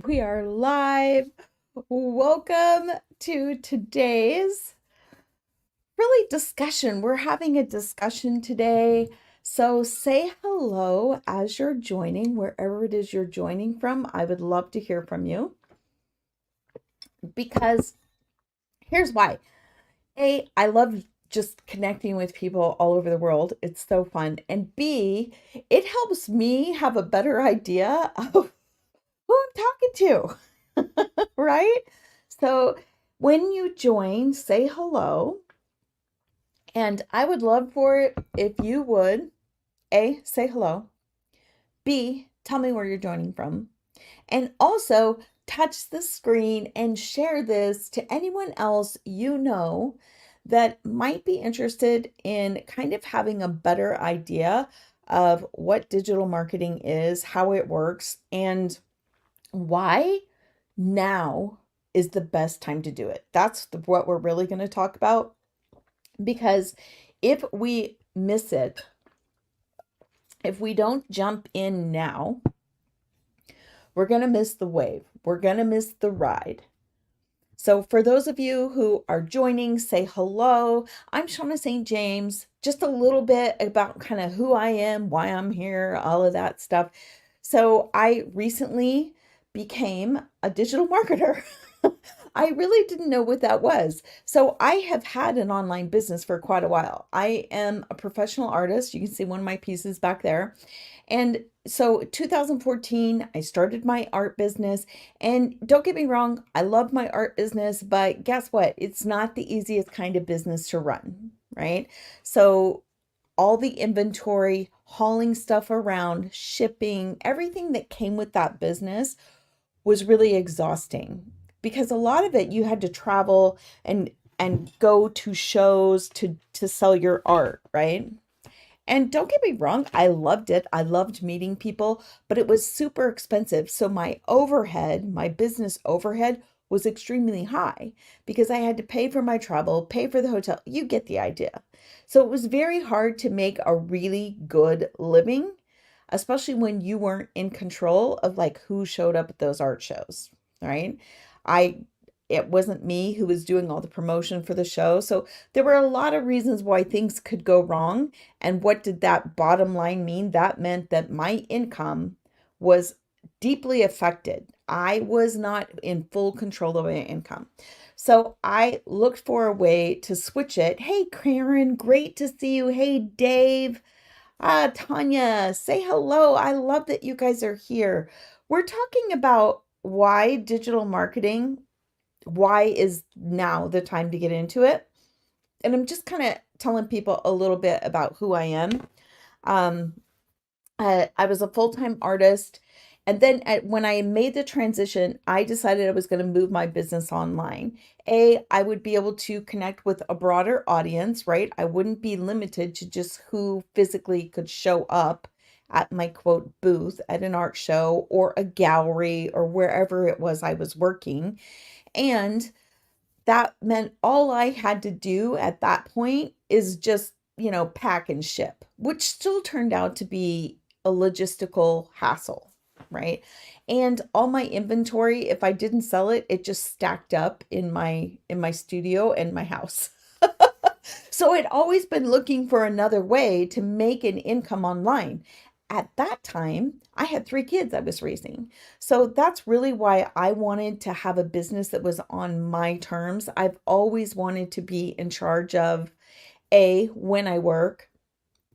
We are live. Welcome to today's really discussion. We're having a discussion today. So say hello as you're joining, wherever it is you're joining from. I would love to hear from you because here's why. A, I love just connecting with people all over the world. It's so fun. And B, it helps me have a better idea of who I'm talking to, right? So when you join, say hello. And I would love for it if you would A, say hello, B, tell me where you're joining from, and also touch the screen and share this to anyone else you know that might be interested in kind of having a better idea of what digital marketing is, how it works, and why now is the best time to do it. What we're really going to talk about because if we miss it, if we don't jump in now, we're going to miss the wave. We're going to miss the ride. So, for those of you who are joining, say hello. I'm Shauna St. James. Just a little bit about kind of who I am, why I'm here, all of that stuff. So, I recently became a digital marketer. I really didn't know what that was. So, I have had an online business for quite a while. I am a professional artist. You can see one of my pieces back there. And so 2014, I started my art business. And don't get me wrong, I love my art business, but guess what? It's not the easiest kind of business to run, right? So all the inventory, hauling stuff around, shipping, everything that came with that business was really exhausting because a lot of it you had to travel and go to shows to sell your art, right? And don't get me wrong, I loved it. I loved meeting people, but it was super expensive. So my overhead, my business overhead was extremely high because I had to pay for my travel, pay for the hotel. You get the idea. So it was very hard to make a really good living, especially when you weren't in control of like who showed up at those art shows, right? I it wasn't me who was doing all the promotion for the show. So there were a lot of reasons why things could go wrong. And what did that bottom line mean? That meant that my income was deeply affected. I was not in full control of my income. So I looked for a way to switch it. Hey, Karen, great to see you. Hey, Dave. Tanya, say hello. I love that you guys are here. We're talking about why digital marketing, why is now the time to get into it? And I'm just kind of telling people a little bit about who I am. Um, I was a full-time artist. And then when I made the transition, I decided I was going to move my business online. I would be able to connect with a broader audience, right? I wouldn't be limited to just who physically could show up at my quote booth at an art show or a gallery or wherever it was I was working. And that meant all I had to do at that point is just, pack and ship, which still turned out to be a logistical hassle, right? And all my inventory, if I didn't sell it, it just stacked up in my studio and my house. So I'd always been looking for another way to make an income online. At that time, I had three kids I was raising. So that's really why I wanted to have a business that was on my terms. I've always wanted to be in charge of A, when I work,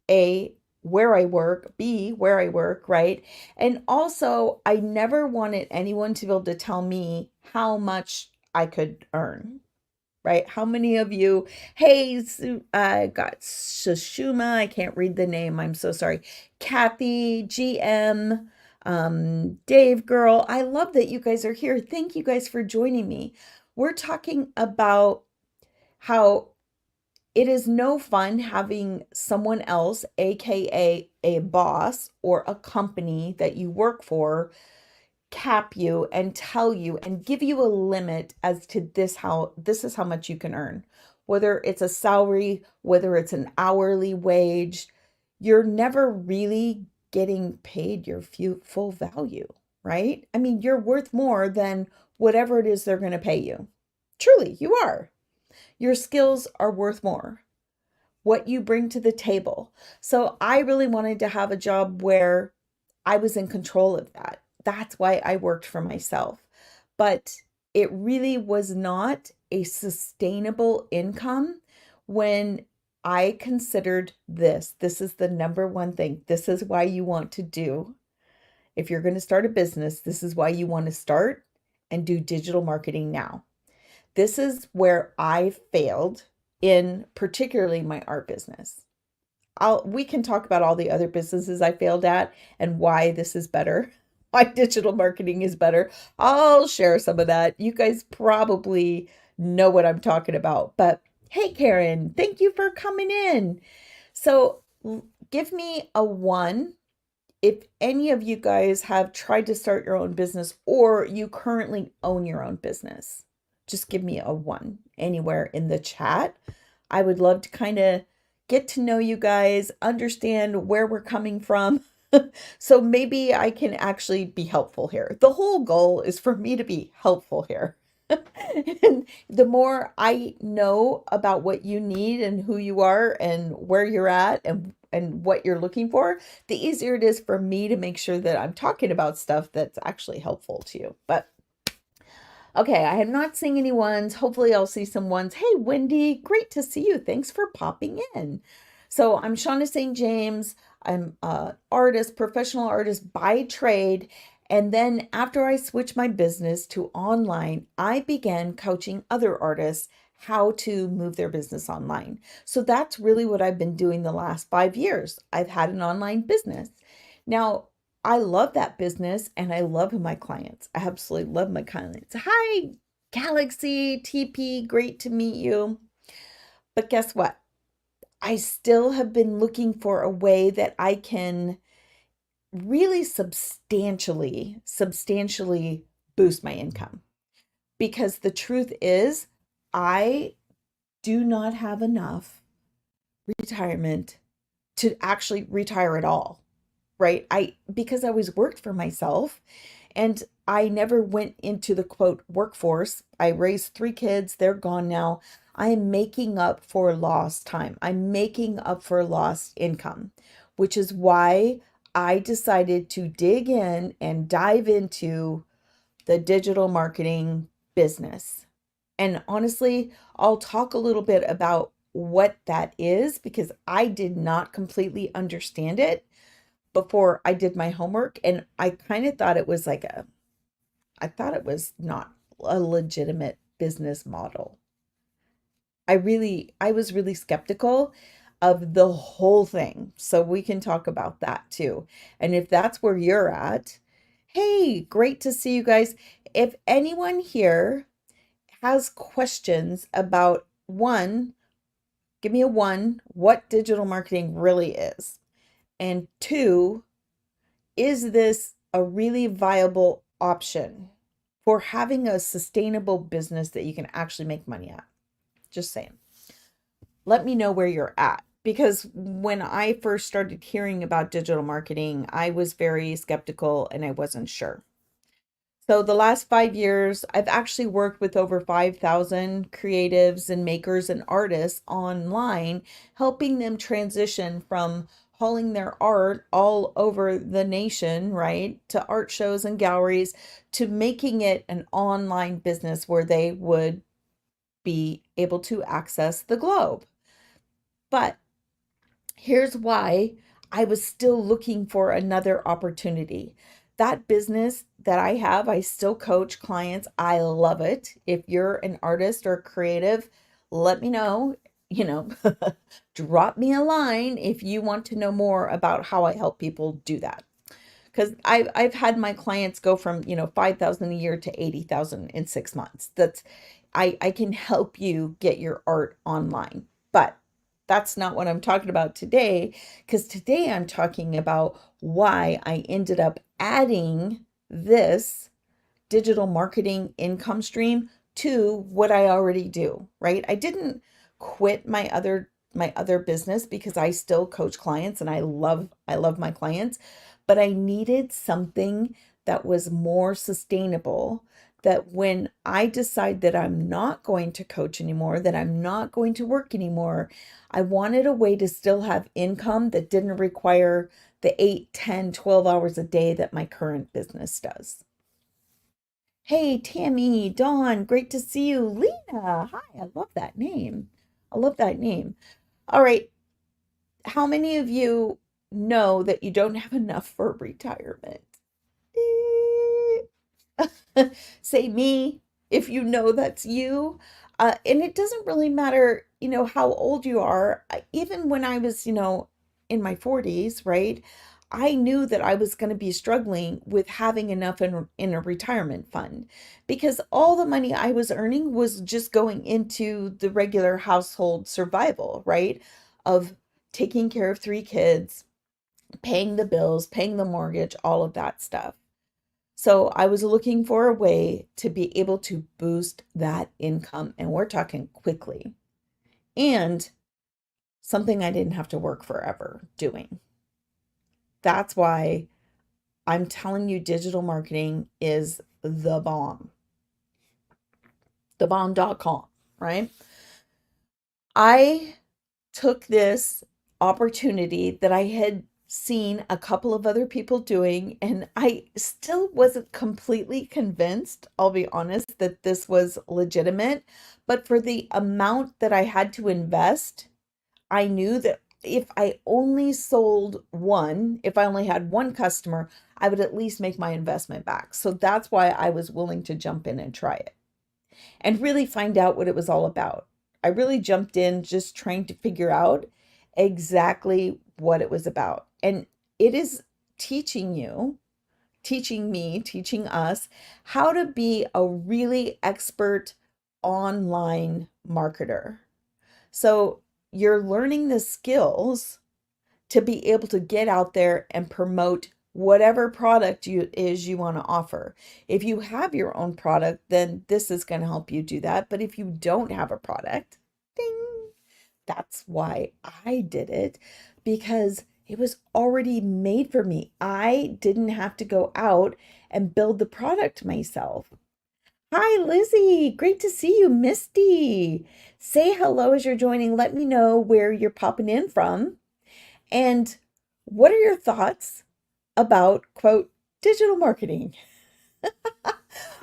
A, where I work, B, where I work, right? And also, I never wanted anyone to be able to tell me how much I could earn, right? How many of you, hey, I got Shashuma, I can't read the name, I'm so sorry. Kathy, GM, Dave Girl, I love that you guys are here. Thank you guys for joining me. We're talking about how it is no fun having someone else, aka a boss or a company that you work for, cap you and tell you and give you a limit as to this is how much you can earn. Whether it's a salary, whether it's an hourly wage, you're never really getting paid your full value, right? I mean, you're worth more than whatever it is they're going to pay you. Truly, you are. Your skills are worth more. What you bring to the table. So I really wanted to have a job where I was in control of that. That's why I worked for myself. But it really was not a sustainable income when I considered this. This is the number one thing. This is why you want to do, if you're going to start a business, this is why you want to start and do digital marketing now. This is where I failed in particularly my art business. We can talk about all the other businesses I failed at and why this is better. Why digital marketing is better. I'll share some of that. You guys probably know what I'm talking about. But hey, Karen, thank you for coming in. So give me a 1 if any of you guys have tried to start your own business or you currently own your own business. Just give me a 1 anywhere in the chat. I would love to kind of get to know you guys, understand where we're coming from. So maybe I can actually be helpful here. The whole goal is for me to be helpful here. And the more I know about what you need and who you are and where you're at and what you're looking for, the easier it is for me to make sure that I'm talking about stuff that's actually helpful to you. But okay, I am not seeing any ones. Hopefully I'll see some ones. Hey, Wendy, great to see you. Thanks for popping in. So I'm Shauna St. James. I'm an artist, professional artist by trade. And then after I switched my business to online, I began coaching other artists how to move their business online. So that's really what I've been doing the last 5 years. I've had an online business. Now, I love that business and I love my clients. I absolutely love my clients. Hi, Galaxy TP, great to meet you. But guess what? I still have been looking for a way that I can really substantially boost my income. Because the truth is, I do not have enough retirement to actually retire at all, right? Because I always worked for myself and I never went into the quote workforce. I raised 3 kids, they're gone now. I am making up for lost time. I'm making up for lost income, which is why I decided to dig in and dive into the digital marketing business. And honestly, I'll talk a little bit about what that is because I did not completely understand it before I did my homework. And I kind of thought it was I thought it was not a legitimate business model. I was really skeptical of the whole thing. So we can talk about that too. And if that's where you're at, hey, great to see you guys. If anyone here has questions about 1, give me a 1, what digital marketing really is. And 2, is this a really viable option for having a sustainable business that you can actually make money at? Just saying. Let me know where you're at. Because when I first started hearing about digital marketing, I was very skeptical and I wasn't sure. So the last 5 years, I've actually worked with over 5,000 creatives and makers and artists online, helping them transition from hauling their art all over the nation, right, to art shows and galleries, to making it an online business where they would be able to access the globe. But here's why I was still looking for another opportunity. That business that I have, I still coach clients. I love it. If you're an artist or creative, let me know, drop me a line if you want to know more about how I help people do that. Because I've had my clients go from, 5,000 a year to 80,000 in 6 months. I can help you get your art online. But that's not what I'm talking about today, because today I'm talking about why I ended up adding this digital marketing income stream to what I already do, right? I didn't quit my other business because I still coach clients and I love my clients, but I needed something that was more sustainable. That when I decide that I'm not going to coach anymore, that I'm not going to work anymore, I wanted a way to still have income that didn't require the 8, 10, 12 hours a day that my current business does. Hey, Tammy, Dawn, great to see you. Lena, hi, I love that name. I love that name. All right, how many of you know that you don't have enough for retirement? Say me if you know that's you. And it doesn't really matter, how old you are. Even when I was, in my 40s, right? I knew that I was going to be struggling with having enough in a retirement fund because all the money I was earning was just going into the regular household survival, right? Of taking care of 3 kids, paying the bills, paying the mortgage, all of that stuff. So I was looking for a way to be able to boost that income, and we're talking quickly, and something I didn't have to work forever doing. That's why I'm telling you digital marketing is the bomb. Thebomb.com, right? I took this opportunity that I had seen a couple of other people doing, and I still wasn't completely convinced, I'll be honest, that this was legitimate. But for the amount that I had to invest, I knew that if I only sold one, if I only had one customer, I would at least make my investment back. So that's why I was willing to jump in and try it and really find out what it was all about. I really jumped in just trying to figure out exactly what it was about. And it is teaching you, teaching me, teaching us how to be a really expert online marketer. So you're learning the skills to be able to get out there and promote whatever product you want to offer. If you have your own product, then this is going to help you do that. But if you don't have a product, ding, that's why I did it, because it was already made for me. I didn't have to go out and build the product myself. Hi, Lizzie. Great to see you, Misty. Say hello as you're joining. Let me know where you're popping in from. And what are your thoughts about, quote, digital marketing?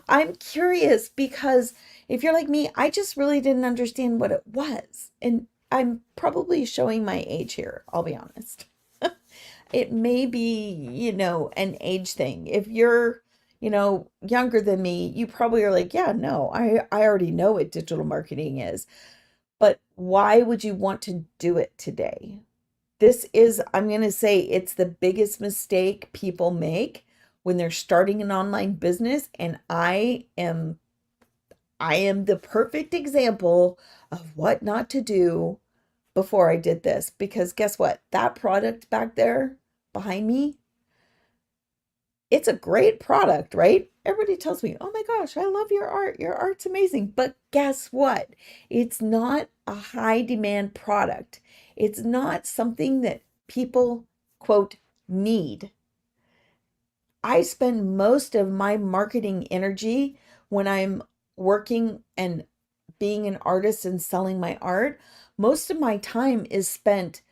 I'm curious because if you're like me, I just really didn't understand what it was. And I'm probably showing my age here, I'll be honest. It may be, an age thing. If you're, younger than me, you probably are like, yeah, no, I already know what digital marketing is. But why would you want to do it today? This is, I'm going to say, it's the biggest mistake people make when they're starting an online business. And I am the perfect example of what not to do before I did this. Because guess what? That product back there behind me, it's a great product, right? Everybody tells me, oh my gosh, I love your art. Your art's amazing. But guess what? It's not a high demand product. It's not something that people, quote, need. I spend most of my marketing energy when I'm working and being an artist and selling my art. Most of my time is spent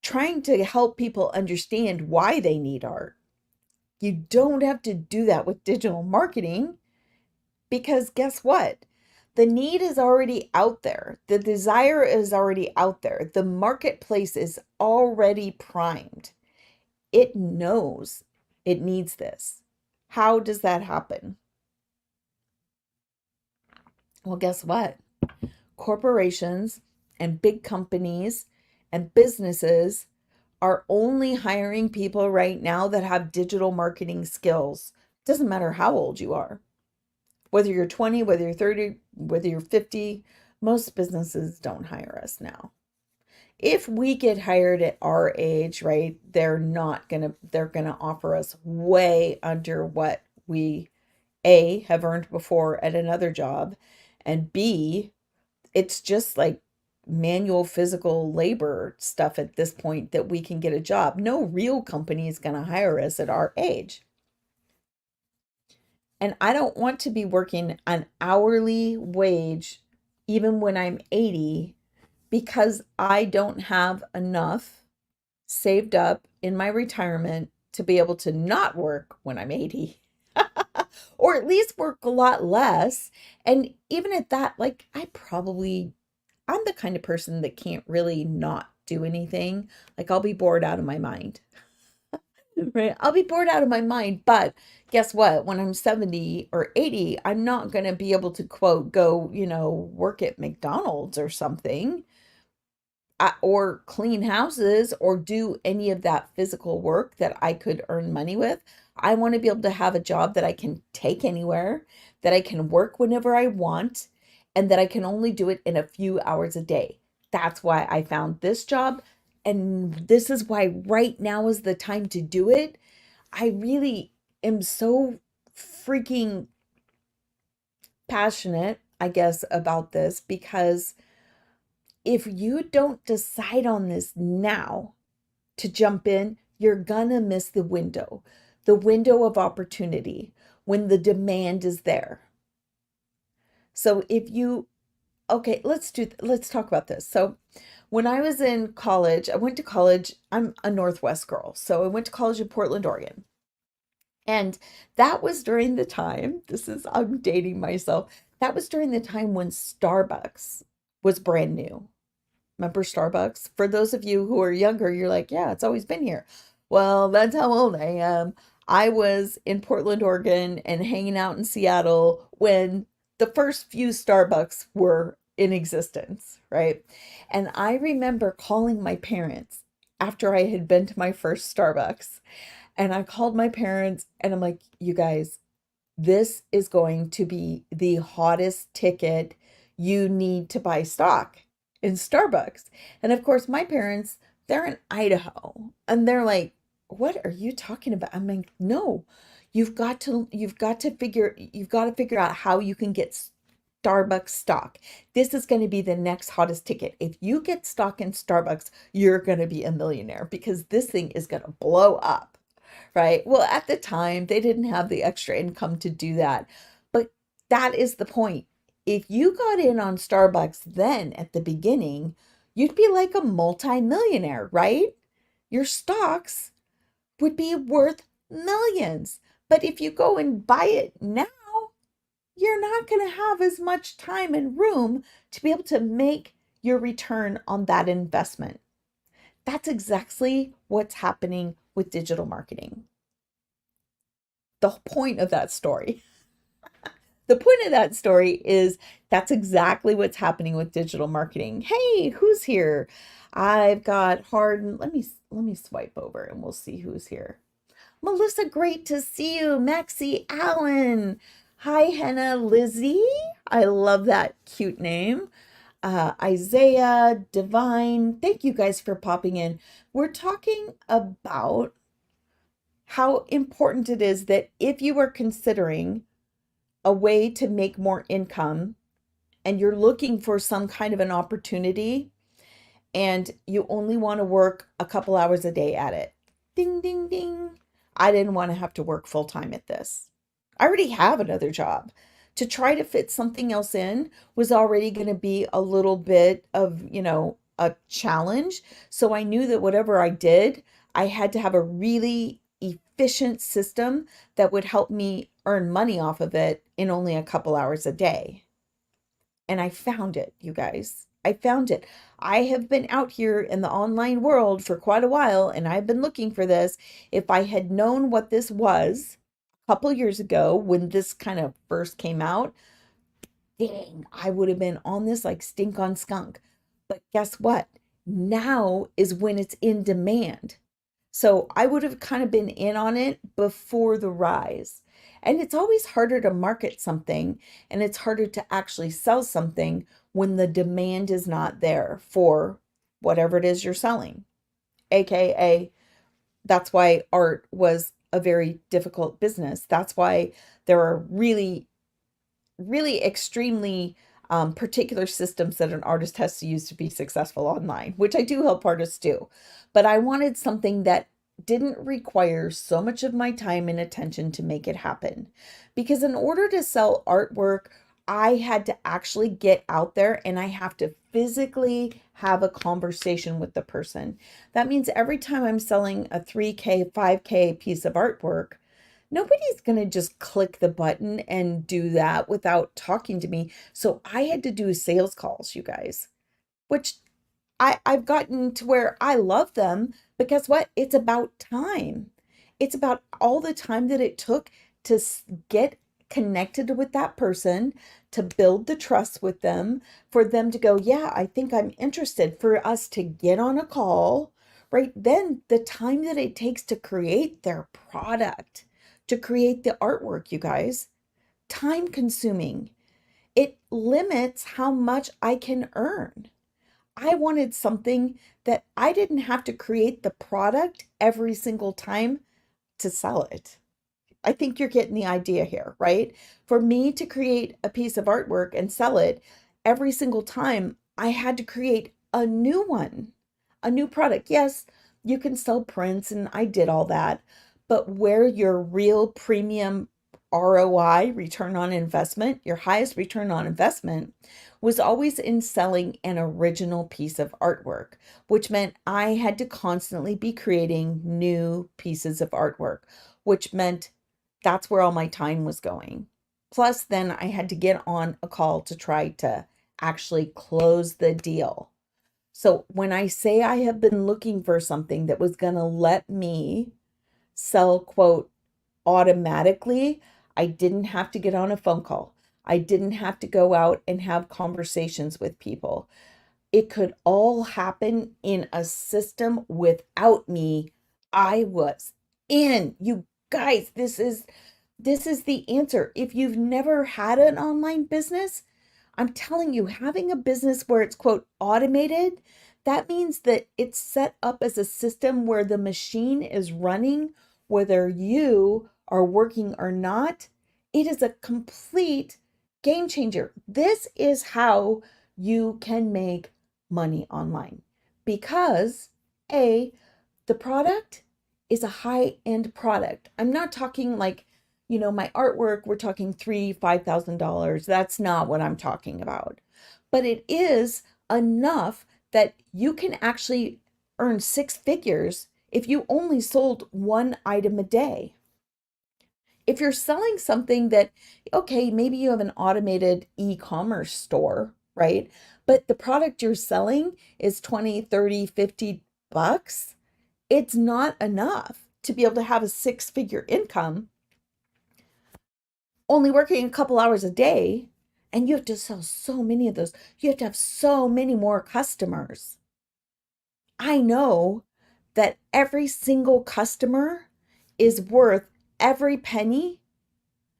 trying to help people understand why they need art. You don't have to do that with digital marketing because guess what? The need is already out there. The desire is already out there. The marketplace is already primed. It knows it needs this. How does that happen? Well, guess what? Corporations and big companies and businesses are only hiring people right now that have digital marketing skills. Doesn't matter how old you are. Whether you're 20, whether you're 30, whether you're 50, most businesses don't hire us now. If we get hired at our age, right, they're gonna offer us way under what we A have earned before at another job, and B, it's just like manual physical labor stuff at this point that we can get a job. No real company is going to hire us at our age. And I don't want to be working an hourly wage even when I'm 80 because I don't have enough saved up in my retirement to be able to not work when I'm 80 or at least work a lot less. And even at that, like I'm the kind of person that can't really not do anything. Like I'll be bored out of my mind. Right? I'll be bored out of my mind, but guess what? When I'm 70 or 80, I'm not going to be able to quote go, work at McDonald's or something, or clean houses or do any of that physical work that I could earn money with. I want to be able to have a job that I can take anywhere, that I can work whenever I want, and that I can only do it in a few hours a day. That's why I found this job. And this is why right now is the time to do it. I really am so freaking passionate, I guess, about this because if you don't decide on this now to jump in, you're gonna miss the window of opportunity when the demand is there. So if you, okay, let's talk about this. So when I was in college, I went to college, I'm a Northwest girl. So I went to college in Portland, Oregon. And that was during the time, I'm dating myself. That was during the time when Starbucks was brand new. Remember Starbucks? For those of you who are younger, you're like, yeah, it's always been here. Well, that's how old I am. I was in Portland, Oregon, and hanging out in Seattle when the first few Starbucks were in existence, right? And I remember calling my parents after I had been to my first Starbucks. And I called my parents and I'm like, you guys, this is going to be the hottest ticket. You need to buy stock in Starbucks. And of course, my parents, they're in Idaho and they're like, what are you talking about? I'm like, no, you've got to figure out how you can get Starbucks stock. This is going to be the next hottest ticket. If you get stock in Starbucks, you're going to be a millionaire because this thing is going to blow up. Right? Well, at the time, they didn't have the extra income to do that. But that is the point. If you got in on Starbucks then at the beginning, you'd be like a multi-millionaire, right? Your stocks would be worth millions. But if you go and buy it now, you're not going to have as much time and room to be able to make your return on that investment. That's exactly what's happening with digital marketing. The point of that story. The point of that story is that's exactly what's happening with digital marketing. Hey, who's here? I've got Harden. Let me swipe over and we'll see who's here. Melissa, great to see you. Maxie Allen. Hi, Henna Lizzie. I love that cute name. Isaiah, Divine. Thank you guys for popping in. We're talking about how important it is that if you are considering a way to make more income and you're looking for some kind of an opportunity and you only want to work a couple hours a day at it. Ding, ding, ding. I didn't want to have to work full time at this. I already have another job. To try to fit something else in was already going to be a little bit of, a challenge. So I knew that whatever I did, I had to have a really efficient system that would help me earn money off of it in only a couple hours a day. And I found it, you guys. I found it. I have been out here in the online world for quite a while and I've been looking for this. If I had known what this was a couple years ago when this kind of first came out, dang, I would have been on this like stink on skunk. But guess what? Now is when it's in demand. So I would have kind of been in on it before the rise. And it's always harder to market something and it's harder to actually sell something when the demand is not there for whatever it is you're selling. AKA, that's why art was a very difficult business. That's why there are really, really extremely particular systems that an artist has to use to be successful online, which I do help artists do. But I wanted something that didn't require so much of my time and attention to make it happen. Because in order to sell artwork, I had to actually get out there and I have to physically have a conversation with the person. That means every time I'm selling a 3K, 5K piece of artwork, nobody's going to just click the button and do that without talking to me. So I had to do sales calls, you guys, which I've gotten to where I love them, but guess what? It's about time. It's about all the time that it took to get connected with that person, to build the trust with them, for them to go, yeah, I think I'm interested, for us to get on a call, right? Then the time that it takes to create their product, to create the artwork, you guys, time consuming. It limits how much I can earn. I wanted something that I didn't have to create the product every single time to sell it. I think you're getting the idea here, right? For me to create a piece of artwork and sell it every single time, I had to create a new one, a new product. Yes, you can sell prints, and I did all that, but where your real premium ROI, return on investment, your highest return on investment, was always in selling an original piece of artwork, which meant I had to constantly be creating new pieces of artwork, which meant that's where all my time was going. Plus, then I had to get on a call to try to actually close the deal. So when I say I have been looking for something that was going to let me sell, quote, automatically, I didn't have to get on a phone call. I didn't have to go out and have conversations with people. It could all happen in a system without me. I was in. You guys, this is the answer. If you've never had an online business, I'm telling you, having a business where it's, quote, automated, that means that it's set up as a system where the machine is running, whether you are working or not. It is a complete game changer. This is how you can make money online because A, the product is a high-end product. I'm not talking like, my artwork, we're talking $3,000, $5,000. That's not what I'm talking about. But it is enough that you can actually earn six figures if you only sold one item a day. If you're selling something that, okay, maybe you have an automated e-commerce store, right? But the product you're selling is 20, 30, $50. It's not enough to be able to have a six-figure income only working a couple hours a day, and you have to sell so many of those. You have to have so many more customers. I know that every single customer is worth every penny.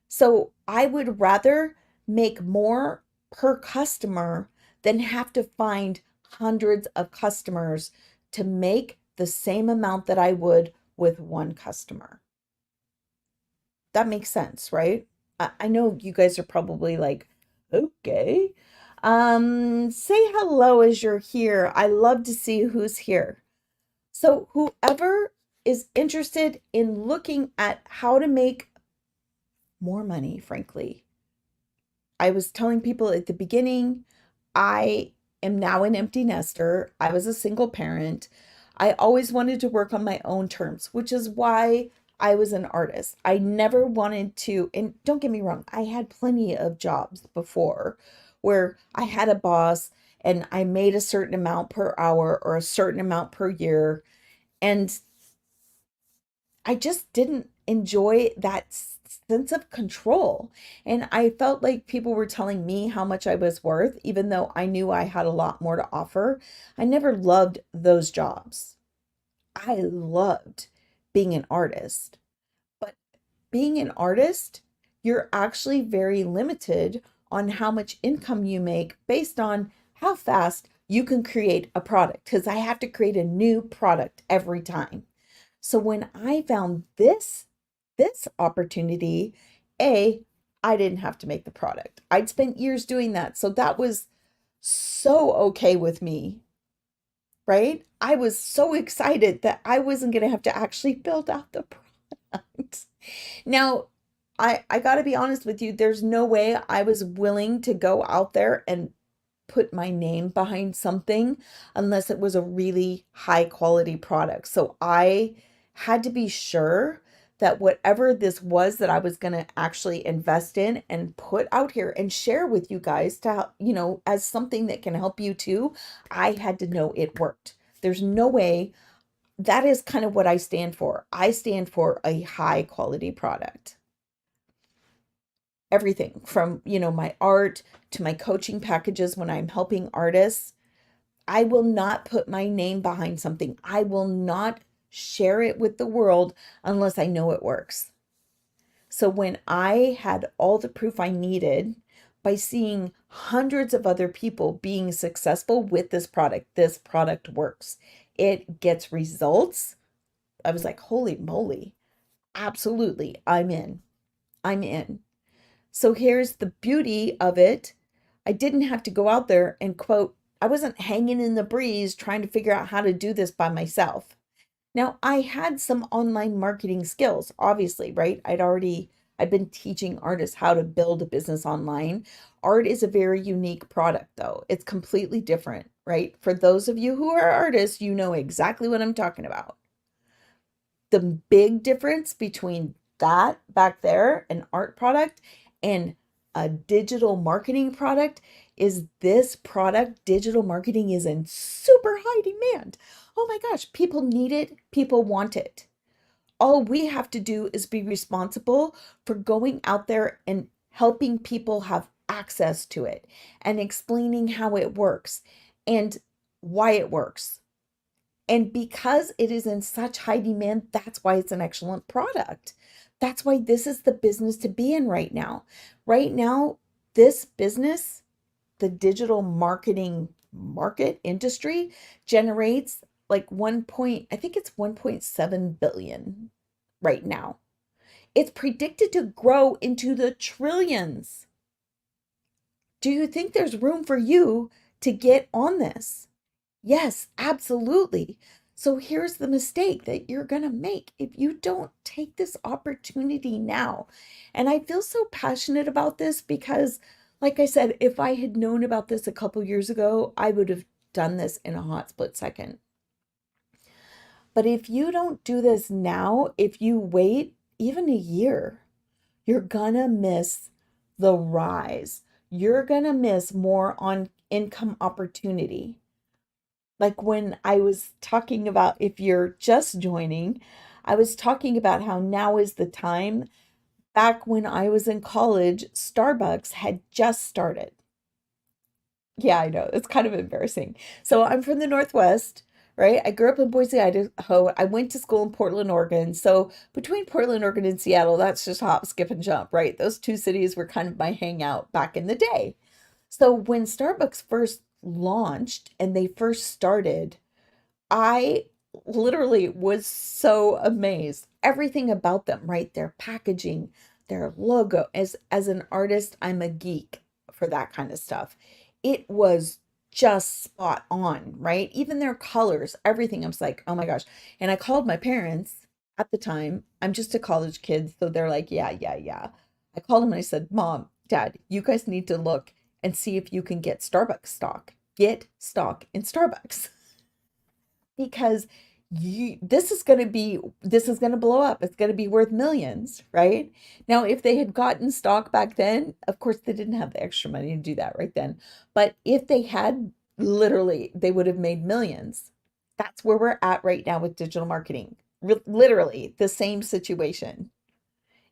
So I would rather make more per customer than have to find hundreds of customers to make the same amount that I would with one customer. That makes sense, right? I know you guys are probably like, okay. Say hello as you're here. I love to see who's here. So whoever is interested in looking at how to make more money, frankly. I was telling people at the beginning, I am now an empty nester. I was a single parent. I always wanted to work on my own terms, which is why I was an artist. I never wanted to, and don't get me wrong, I had plenty of jobs before where I had a boss and I made a certain amount per hour or a certain amount per year. And I just didn't enjoy that sense of control. And I felt like people were telling me how much I was worth, even though I knew I had a lot more to offer. I never loved those jobs. I loved being an artist. But being an artist, you're actually very limited on how much income you make based on how fast you can create a product, because I have to create a new product every time. So when I found this opportunity, A, I didn't have to make the product. I'd spent years doing that. So that was so okay with me. right? I was so excited that I wasn't going to have to actually build out the product. Now, I got to be honest with you, there's no way I was willing to go out there and put my name behind something unless it was a really high quality product. So I had to be sure that whatever this was that I was going to actually invest in and put out here and share with you guys to, as something that can help you too, I had to know it worked. There's no way. That is kind of what I stand for. I stand for a high quality product. Everything from, my art to my coaching packages when I'm helping artists. I will not put my name behind something. I will not share it with the world unless I know it works. So when I had all the proof I needed by seeing hundreds of other people being successful with this product works. It gets results. I was like, holy moly, absolutely, I'm in. I'm in. So here's the beauty of it. I didn't have to go out there and quote, I wasn't hanging in the breeze trying to figure out how to do this by myself. Now, I had some online marketing skills, obviously, right? I've been teaching artists how to build a business online. Art is a very unique product, though. It's completely different, right? For those of you who are artists, you know exactly what I'm talking about. The big difference between that back there, an art product, and a digital marketing product is this product, digital marketing, is in super high demand. Oh my gosh, people need it, people want it. All we have to do is be responsible for going out there and helping people have access to it and explaining how it works and why it works. And because it is in such high demand, that's why it's an excellent product. That's why this is the business to be in right now. Right now, this business, the digital marketing market industry, generates like I think it's 1.7 billion right now. It's predicted to grow into the trillions. Do you think there's room for you to get on this? Yes, absolutely. So here's the mistake that you're going to make if you don't take this opportunity now. And I feel so passionate about this because, like I said, if I had known about this a couple years ago, I would have done this in a hot split second. But if you don't do this now, if you wait even a year, you're gonna miss the rise. You're gonna miss more on income opportunity. Like when I was talking about, if you're just joining, I was talking about how now is the time. Back when I was in college, Starbucks had just started. Yeah, I know. It's kind of embarrassing. So I'm from the Northwest, right? I grew up in Boise, Idaho. I went to school in Portland, Oregon. So between Portland, Oregon, and Seattle, that's just hop, skip, and jump, right? Those two cities were kind of my hangout back in the day. So when Starbucks first launched and they first started, I literally was so amazed. Everything about them, right? Their packaging, their logo. As an artist, I'm a geek for that kind of stuff. It was just spot on, right? Even their colors, everything. I was like, oh my gosh. And I called my parents at the time. I'm just a college kid, so they're like, yeah, yeah, yeah. I called them and I said, Mom, Dad, you guys need to look and see if you can get Starbucks stock. Get stock in Starbucks. Because this is going to blow up. It's going to be worth millions, right? Now, if they had gotten stock back then, of course they didn't have the extra money to do that right then. But if they had, literally, they would have made millions. That's where we're at right now with digital marketing. Literally the same situation.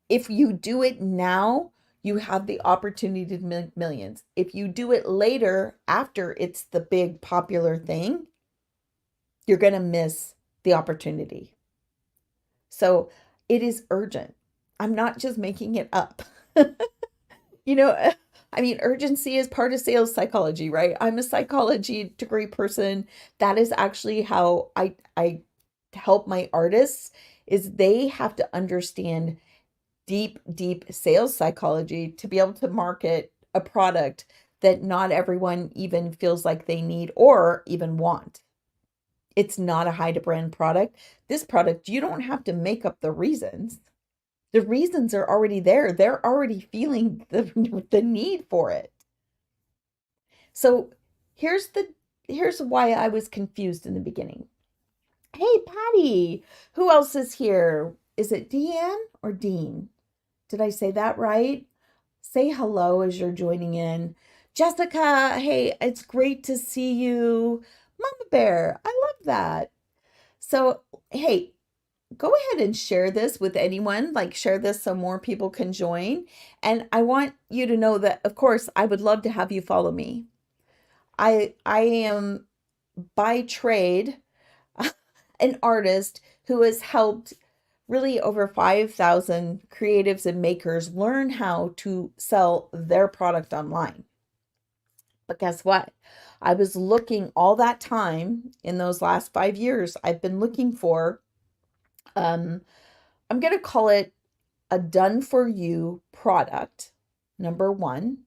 If you do it now, you have the opportunity to make millions. If you do it later, after it's the big popular thing, you're going to miss the opportunity. So it is urgent. I'm not just making it up. You know, I mean, urgency is part of sales psychology, right? I'm a psychology degree person. That is actually how I help my artists is they have to understand deep sales psychology to be able to market a product that not everyone even feels like they need or even want. It's not a high to brand product. This product, you don't have to make up the reasons. The reasons are already there. They're already feeling the need for it. So here's the here's why I was confused in the beginning. Hey, Patty, who else is here? Is it Deanne or Dean? Did I say that right? Say hello as you're joining in. Jessica, hey, it's great to see you. Mama Bear, I love that. So, hey, go ahead and share this with anyone, like share this so more people can join. And I want you to know that, of course, I would love to have you follow me. I am by trade an artist who has helped really over 5,000 creatives and makers learn how to sell their product online. But guess what? I was looking all that time in those last 5 years, I've been looking for, um, I'm going to call it a done for you product, number one,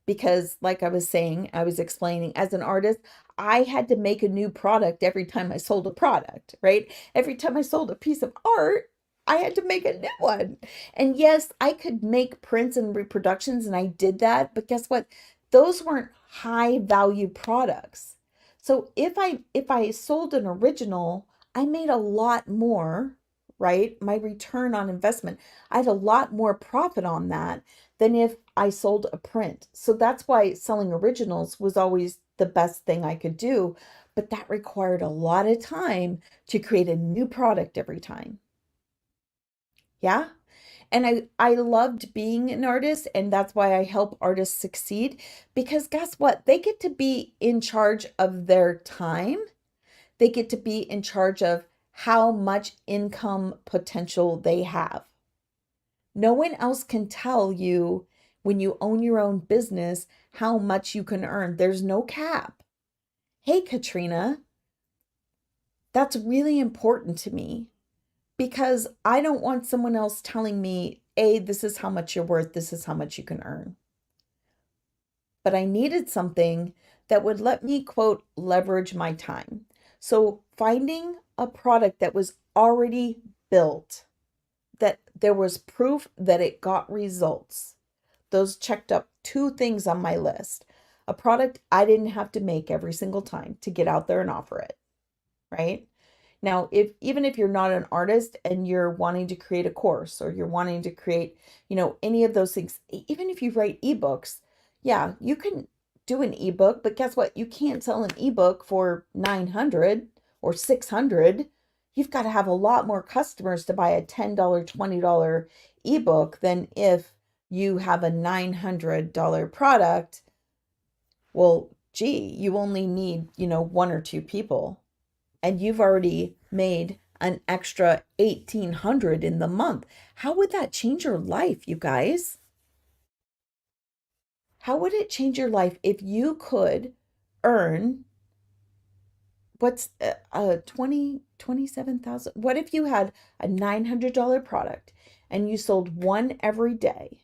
because like I was saying, I was explaining as an artist, I had to make a new product every time I sold a product, right? Every time I sold a piece of art, I had to make a new one. And yes, I could make prints and reproductions, and I did that, but guess what? Those weren't high value products. So if I sold an original, I made a lot more, right? My return on investment, I had a lot more profit on that than if I sold a print. So that's why selling originals was always the best thing I could do. But that required a lot of time to create a new product every time. Yeah. And I loved being an artist, and that's why I help artists succeed because guess what? They get to be in charge of their time. They get to be in charge of how much income potential they have. No one else can tell you when you own your own business how much you can earn. There's no cap. Hey, Katrina, that's really important to me because I don't want someone else telling me, A, this is how much you're worth, this is how much you can earn. But I needed something that would let me, quote, leverage my time. So finding a product that was already built, that there was proof that it got results. Those checked up two things on my list. A product I didn't have to make every single time to get out there and offer it, right? Now, if even if you're not an artist and you're wanting to create a course or you're wanting to create, any of those things, even if you write ebooks, yeah, you can do an ebook, but guess what? You can't sell an ebook for 900 or 600. You've got to have a lot more customers to buy a $10, $20 ebook than if you have a $900 product. Well, gee, you only need, one or two people and you've already made an extra 1,800 in the month. How would that change your life, you guys? How would it change your life if you could earn what's 27,000? What if you had a $900 product and you sold one every day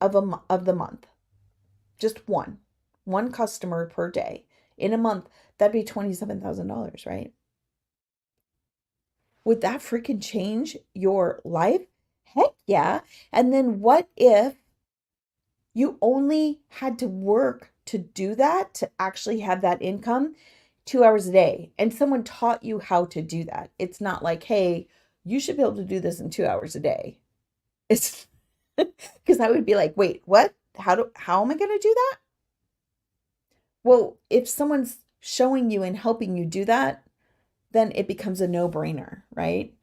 of the month? Just one customer per day in a month. That'd be $27,000, right? Would that freaking change your life? Heck yeah. And then what if you only had to work to do that, to actually have that income 2 hours a day, and someone taught you how to do that? It's not like, hey, you should be able to do this in 2 hours a day. It's because I would be like, wait, what? How am I going to do that? Well, if someone's showing you and helping you do that, then it becomes a no-brainer, right?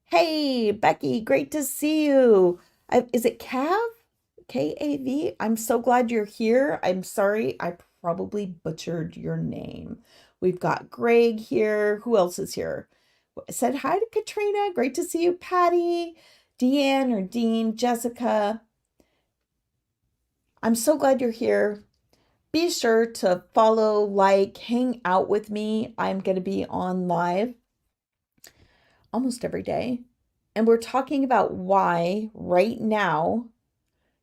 Hey, Becky, great to see you. Is it Cav? Kav? I'm so glad you're here. I'm sorry, I probably butchered your name. We've got Greg here. Who else is here? I said hi to Katrina. Great to see you, Patty, Deanne or Dean, Jessica. I'm so glad you're here. Be sure to follow, like, hang out with me. I'm going to be on live almost every day. And we're talking about why right now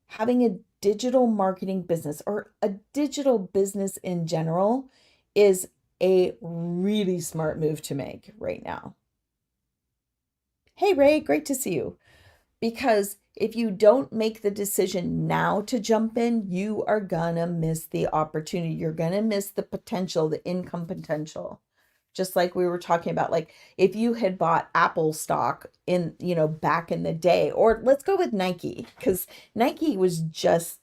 having a digital marketing business or a digital business in general is a really smart move to make right now. Hey, Ray, great to see you. Because if you don't make the decision now to jump in, you are gonna miss the opportunity. You're gonna miss the potential, the income potential. Just like we were talking about, like if you had bought Apple stock in, back in the day, or let's go with Nike, because Nike was just,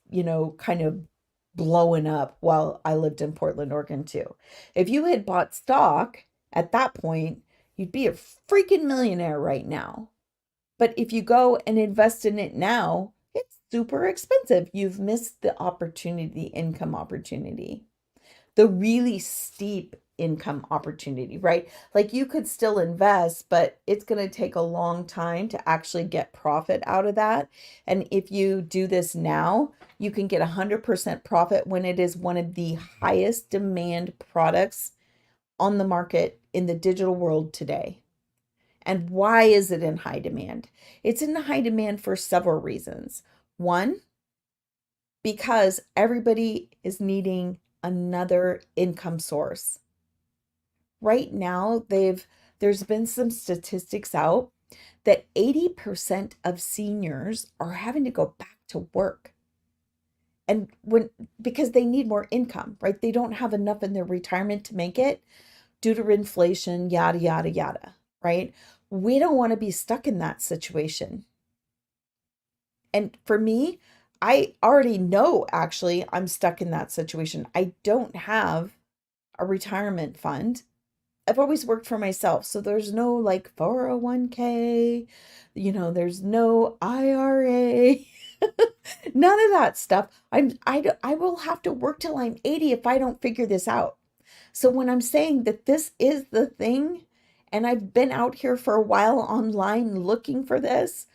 kind of blowing up while I lived in Portland, Oregon too. If you had bought stock at that point, you'd be a freaking millionaire right now. But if you go and invest in it now, it's super expensive. You've missed the opportunity, the income opportunity, the really steep income opportunity, right? Like you could still invest, but it's going to take a long time to actually get profit out of that. And if you do this now, you can get 100% profit when it is one of the highest demand products on the market in the digital world today. And why is it in high demand? It's in high demand for several reasons. One, because everybody is needing another income source. Right now, there's been some statistics out that 80% of seniors are having to go back to work. And because they need more income, right? They don't have enough in their retirement to make it due to inflation, yada, yada, yada, right? We don't want to be stuck in that situation. And for me, I already know actually I'm stuck in that situation. I don't have a retirement fund. I've always worked for myself. So there's no like 401k, there's no IRA, none of that stuff. I will have to work till I'm 80 if I don't figure this out. So when I'm saying that this is the thing, and I've been out here for a while online looking for this,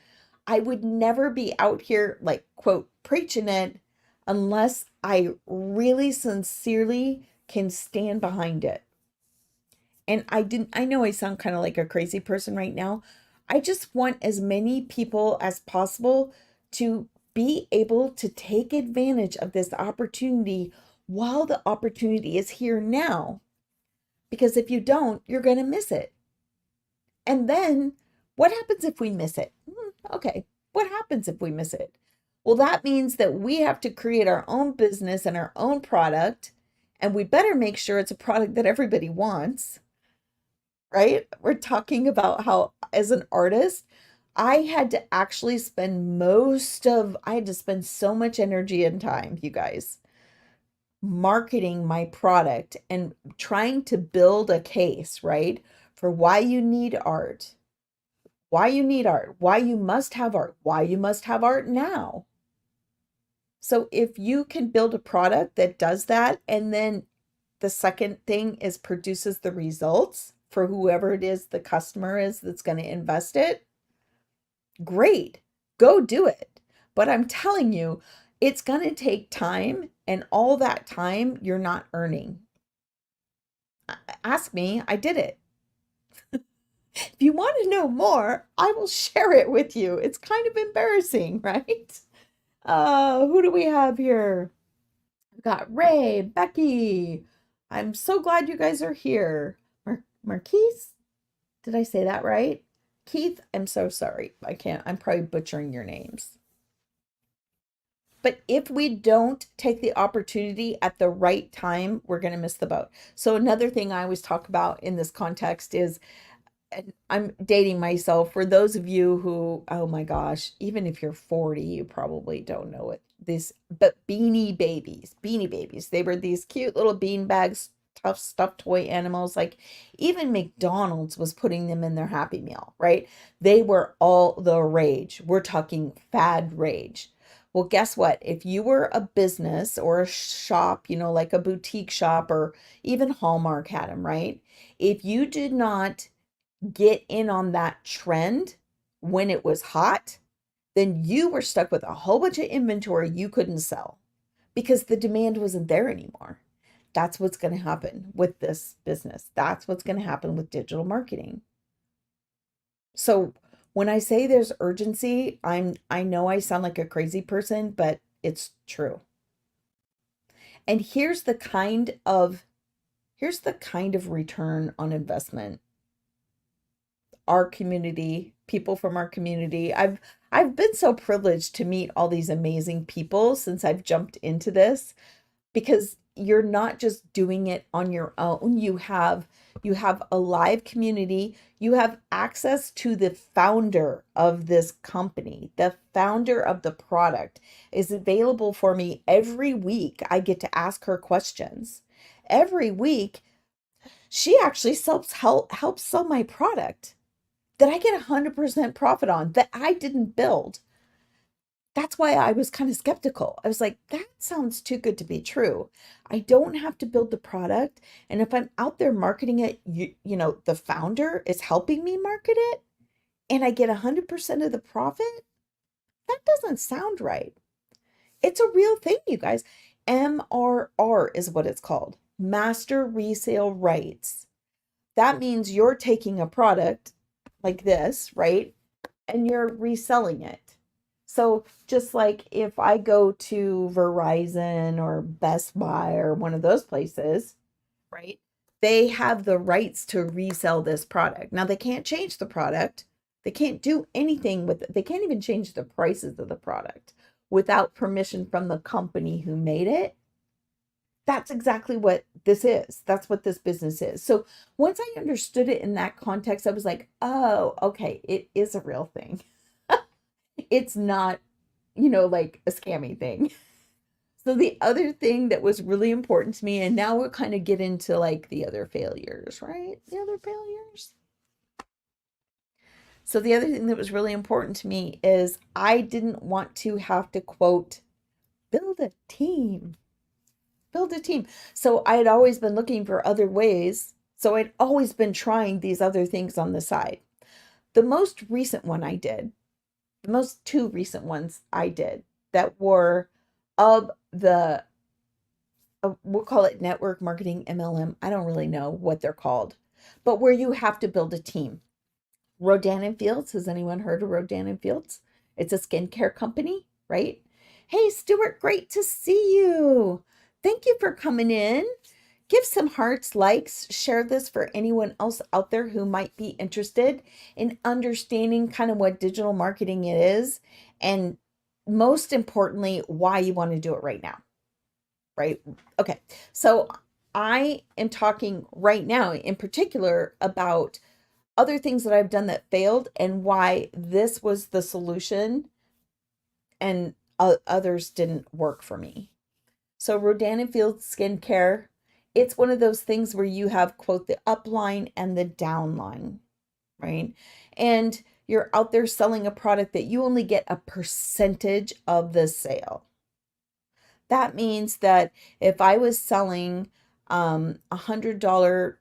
I would never be out here like quote preaching it unless I really sincerely can stand behind it. And I know I sound kind of like a crazy person right now. I just want as many people as possible to be able to take advantage of this opportunity while the opportunity is here now. Because if you don't, you're going to miss it. And then what happens if we miss it? Okay, what happens if we miss it? Well, that means that we have to create our own business and our own product, and we better make sure it's a product that everybody wants, right? We're talking about how, as an artist, I had to actually I had to spend so much energy and time, you guys, marketing my product and trying to build a case, right? For why you need art, why you need art, why you must have art, why you must have art now. So if you can build a product that does that, and then the second thing is produces the results for whoever it is the customer is that's going to invest it, great, go do it. But I'm telling you, it's going to take time, and all that time you're not earning. Ask me, I did it. If you want to know more, I will share it with you. It's kind of embarrassing, right? Who do we have here? We've got Ray, Becky. I'm so glad you guys are here. Marquise? Did I say that right? Keith, I'm so sorry. I'm probably butchering your names. But if we don't take the opportunity at the right time, we're going to miss the boat. So another thing I always talk about in this context is, and I'm dating myself, for those of you who, oh my gosh, even if you're 40, you probably don't know it. But Beanie Babies, they were these cute little bean bags, tough stuffed toy animals. Like even McDonald's was putting them in their Happy Meal, right? They were all the rage. We're talking fad rage. Well, guess what? If you were a business or a shop, like a boutique shop, or even Hallmark had them, right? If you did not get in on that trend when it was hot, then you were stuck with a whole bunch of inventory you couldn't sell because the demand wasn't there anymore. That's what's going to happen with this business. That's what's going to happen with digital marketing. So when I say there's urgency, I know I sound like a crazy person, but it's true. And here's the kind of Here's the kind of return on investment our community, people from our community. I've been so privileged to meet all these amazing people since I've jumped into this, because you're not just doing it on your own. You have a live community. You have access to the founder of this company. The founder of the product is available for me every week. I get to ask her questions. Every week, she actually helps sell my product that I get 100% profit on, that I didn't build. That's why I was kind of skeptical. I was like, that sounds too good to be true. I don't have to build the product. And if I'm out there marketing it, the founder is helping me market it and I get 100% of the profit. That doesn't sound right. It's a real thing, you guys. MRR is what it's called, Master Resale Rights. That means you're taking a product like this, right? And you're reselling it. So just like if I go to Verizon or Best Buy or one of those places, right? They have the rights to resell this product. Now they can't change the product. They can't do anything with it. They can't even change the prices of the product without permission from the company who made it. That's exactly what this is. That's what this business is. So once I understood it in that context, I was like, oh, okay, it is a real thing. It's not, like a scammy thing. So the other thing that was really important to me, and now we'll kind of get into like the other failures, right? The other failures. So the other thing that was really important to me is I didn't want to have to quote, build a team. Build a team. So I had always been looking for other ways. So I'd always been trying these other things on the side. The most recent one I did, the most two recent ones I did that were of the, we'll call it network marketing, MLM. I don't really know what they're called, but where you have to build a team. Rodan and Fields. Has anyone heard of Rodan and Fields? It's a skincare company, right? Hey, Stuart, great to see you. Thank you for coming in. Give some hearts, likes, share this for anyone else out there who might be interested in understanding kind of what digital marketing it is, and most importantly, why you want to do it right now, right? Okay, so I am talking right now in particular about other things that I've done that failed and why this was the solution and others didn't work for me. So Rodan and Fields skincare, it's one of those things where you have, quote, the upline and the downline, right? And you're out there selling a product that you only get a percentage of the sale. That means that if I was selling $100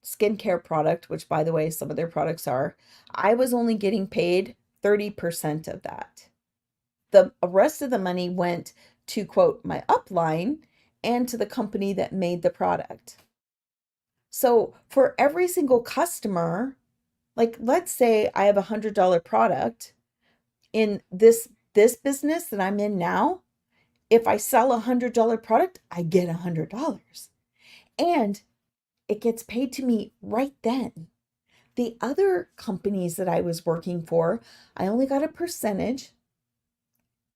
skincare product, which by the way, some of their products are, I was only getting paid 30% of that. The rest of the money went to, quote, my upline and to the company that made the product. So for every single customer, like let's say I have $100 product in this business that I'm in now, if I sell $100 product, I get $100. And it gets paid to me right then. The other companies that I was working for, I only got a percentage,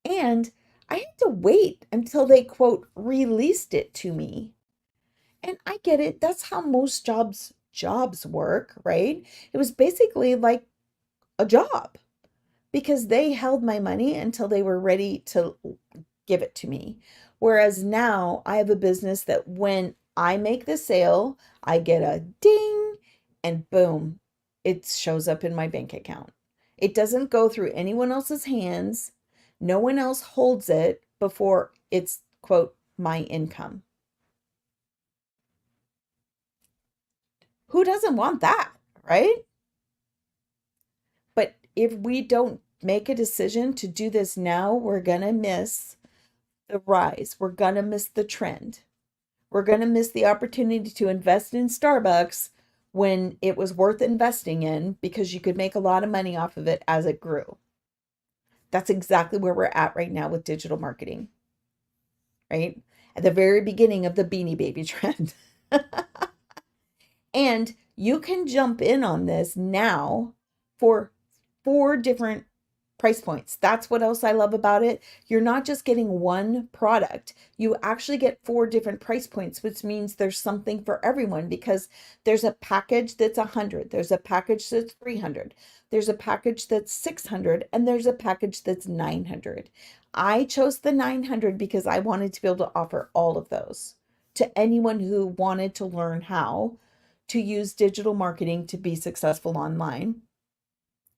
and I had to wait until they, quote, released it to me. And I get it. That's how most jobs work, right? It was basically like a job because they held my money until they were ready to give it to me. Whereas now I have a business that when I make the sale, I get a ding and boom, it shows up in my bank account. It doesn't go through anyone else's hands. No one else holds it before it's, quote, my income. Who doesn't want that, right? But if we don't make a decision to do this now, we're going to miss the rise. We're going to miss the trend. We're going to miss the opportunity to invest in Starbucks when it was worth investing in because you could make a lot of money off of it as it grew. That's exactly where we're at right now with digital marketing, right? At the very beginning of the Beanie Baby trend. And you can jump in on this now for 4 different price points. That's what else I love about it. You're not just getting one product, you actually get 4 different price points, which means there's something for everyone because there's a package that's 100, there's a package that's 300, there's a package that's 600, and there's a package that's 900. I chose the 900 because I wanted to be able to offer all of those to anyone who wanted to learn how to use digital marketing to be successful online.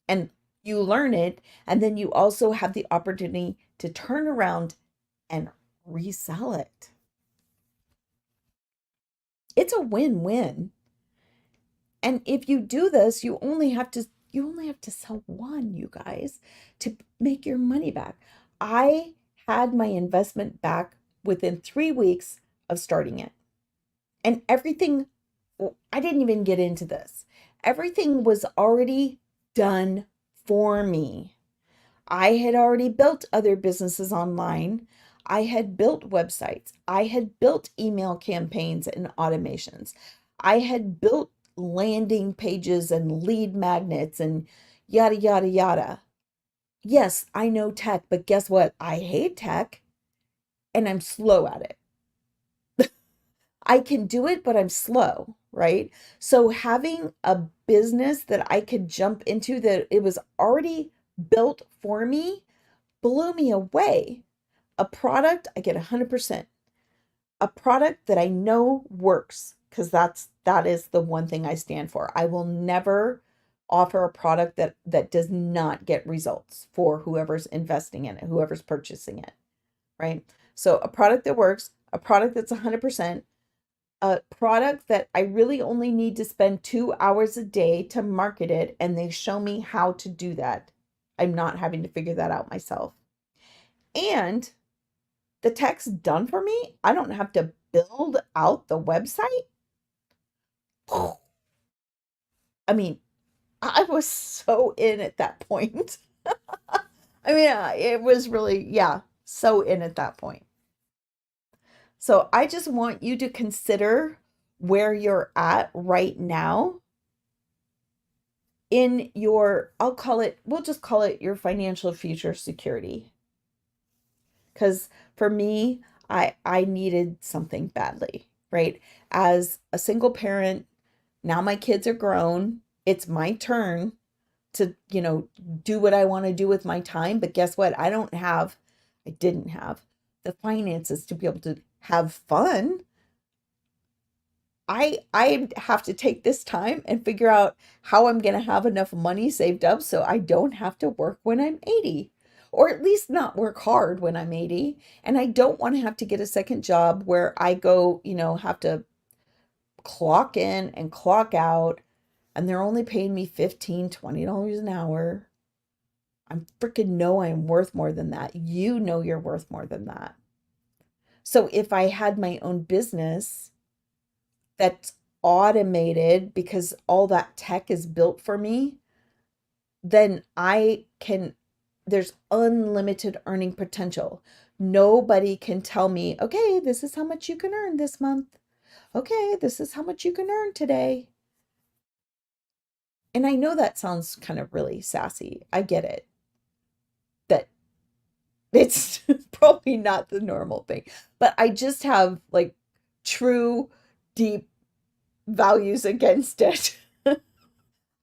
And you learn it, and then you also have the opportunity to turn around and resell it. It's a win-win. And if you do this, you only have to sell one, you guys, to make your money back. I had my investment back within 3 weeks of starting it. And everything, well, I didn't even get into this. Everything was already done for me. I had already built other businesses online. I had built websites. I had built email campaigns and automations. I had built landing pages and lead magnets and yada, yada, yada. Yes, I know tech, but guess what? I hate tech and I'm slow at it. I can do it, but I'm slow, right? So having a business that I could jump into that it was already built for me blew me away. A product I get 100%. A product that I know works because that is the one thing I stand for. I will never offer a product that does not get results for whoever's investing in it, whoever's purchasing it, right? So a product that works, a product that's 100%, a product that I really only need to spend 2 hours a day to market it, and they show me how to do that. I'm not having to figure that out myself. And the tech's done for me. I don't have to build out the website. I mean, I was so in at that point. I mean, it was really, yeah, so in at that point. So I just want you to consider where you're at right now in your, we'll just call it your financial future security. Because for me, I needed something badly, right? As a single parent, now my kids are grown. It's my turn to, do what I want to do with my time. But guess what? I didn't have the finances to be able to have fun. I have to take this time and figure out how I'm going to have enough money saved up so I don't have to work when I'm 80, or at least not work hard when I'm 80. And I don't want to have to get a second job where I go, have to clock in and clock out and they're only paying me $15, $20 an hour. I'm freaking know I'm worth more than that. You know you're worth more than that. So if I had my own business that's automated because all that tech is built for me, then there's unlimited earning potential. Nobody can tell me, okay, this is how much you can earn this month. Okay, this is how much you can earn today. And I know that sounds kind of really sassy. I get it. That it's probably not the normal thing, but I just have like true, deep values against it.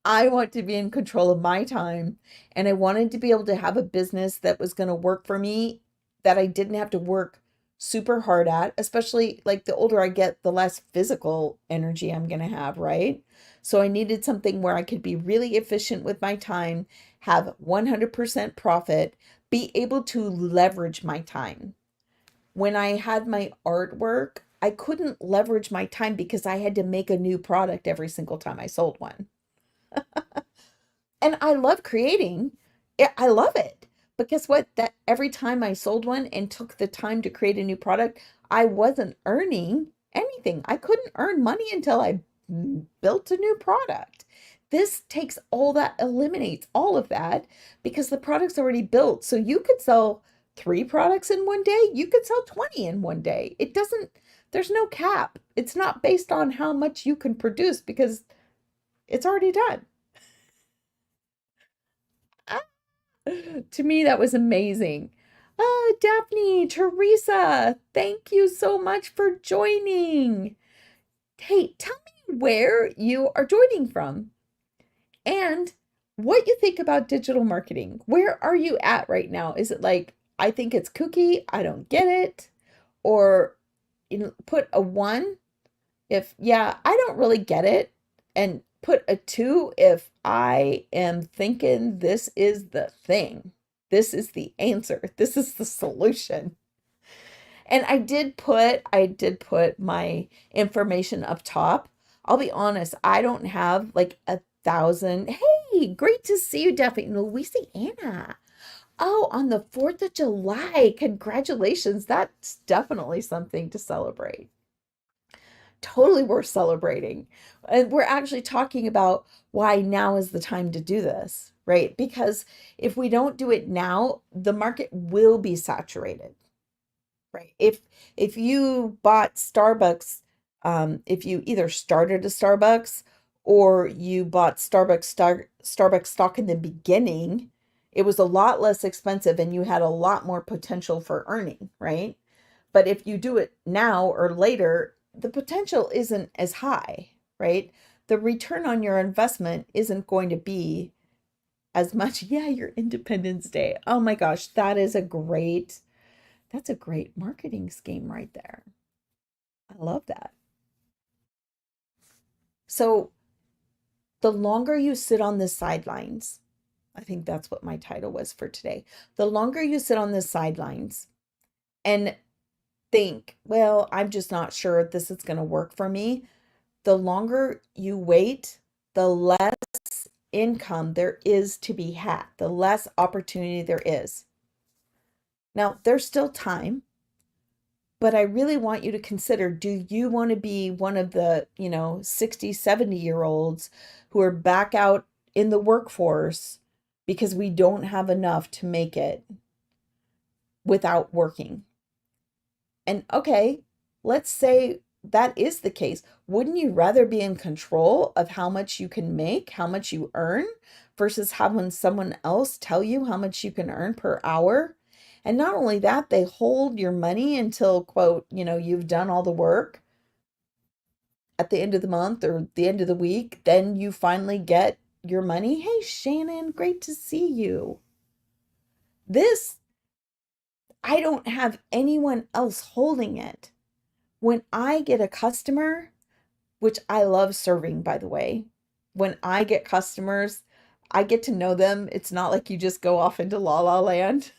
I want to be in control of my time, and I wanted to be able to have a business that was going to work for me, that I didn't have to work super hard at, especially like the older I get, the less physical energy I'm going to have, right? So I needed something where I could be really efficient with my time, have 100% profit, be able to leverage my time. When I had my artwork, I couldn't leverage my time because I had to make a new product every single time I sold one. And I love creating. I love it. But guess what? That every time I sold one and took the time to create a new product, I wasn't earning anything. I couldn't earn money until I built a new product. This eliminates all of that because the product's already built. So you could sell 3 products in one day, you could sell 20 in one day. It doesn't, there's no cap. It's not based on how much you can produce because it's already done. Ah, to me, that was amazing. Daphne, Teresa, thank you so much for joining. Hey, tell me where you are joining from and what you think about digital marketing. Where are you at right now? Is it like, I think it's kooky, I don't get it? Or put a 1 if, yeah, I don't really get it, and put a 2 if I am thinking this is the thing. This is the answer. This is the solution. And I did put my information up top. I'll be honest, I don't have like 1,000. Hey, great to see you, Daphne. Louisiana. Oh, on the 4th of July. Congratulations. That's definitely something to celebrate. Totally worth celebrating. And we're actually talking about why now is the time to do this, right? Because if we don't do it now, the market will be saturated. Right. If you bought Starbucks, if you either started a Starbucks or you bought Starbucks stock in the beginning, it was a lot less expensive and you had a lot more potential for earning, right? But if you do it now or later, the potential isn't as high, right? The return on your investment isn't going to be as much. Yeah, your Independence Day. Oh my gosh, that's a great marketing scheme right there. I love that. So the longer you sit on the sidelines, I think that's what my title was for today. The longer you sit on the sidelines and think, well, I'm just not sure if this is going to work for me, the longer you wait, the less income there is to be had, the less opportunity there is. Now, there's still time, but I really want you to consider, do you want to be one of the, 60, 70-year olds who are back out in the workforce because we don't have enough to make it without working? And okay, let's say that is the case. Wouldn't you rather be in control of how much you can make, how much you earn, versus having someone else tell you how much you can earn per hour? And not only that, they hold your money until, quote, you've done all the work at the end of the month or the end of the week. Then you finally get your money. Hey, Shannon, great to see you. This, I don't have anyone else holding it. When I get a customer, which I love serving, by the way, when I get customers, I get to know them. It's not like you just go off into la la land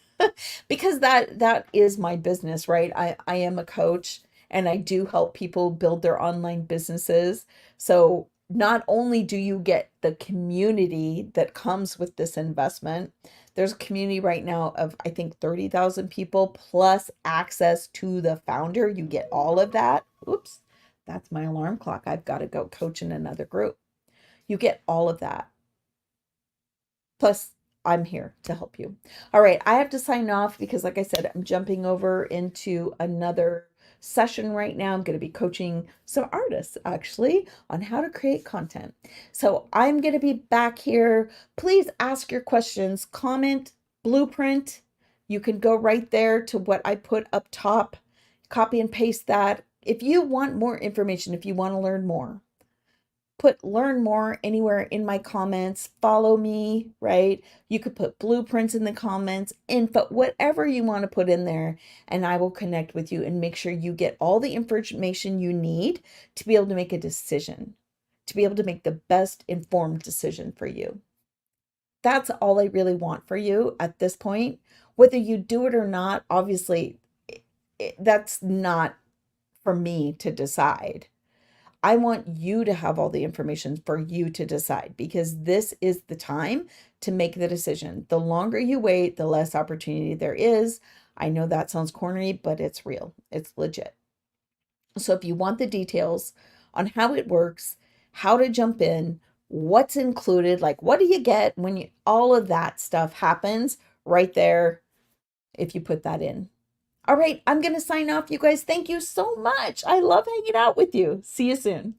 because that is my business, right? I am a coach and I do help people build their online businesses. So not only do you get the community that comes with this investment, there's a community right now of I think 30,000 people plus access to the founder. You get all of that. Oops, that's my alarm clock. I've got to go coach in another group. You get all of that. Plus, I'm here to help you. All right, I have to sign off because, like I said, I'm jumping over into another session right now. I'm going to be coaching some artists actually on how to create content. So I'm going to be back here. Please ask your questions, comment, blueprint. You can go right there to what I put up top, copy and paste that. If you want more information, if you want to learn more, put learn more anywhere in my comments, follow me, right? You could put blueprints in the comments, info, whatever you want to put in there, and I will connect with you and make sure you get all the information you need to be able to make a decision, to be able to make the best informed decision for you. That's all I really want for you at this point. Whether you do it or not, obviously, that's not for me to decide. I want you to have all the information for you to decide because this is the time to make the decision. The longer you wait, the less opportunity there is. I know that sounds corny, but it's real. It's legit. So if you want the details on how it works, how to jump in, what's included, like what do you get when all of that stuff happens right there. if you put that in. All right, I'm going to sign off, you guys. Thank you so much. I love hanging out with you. See you soon.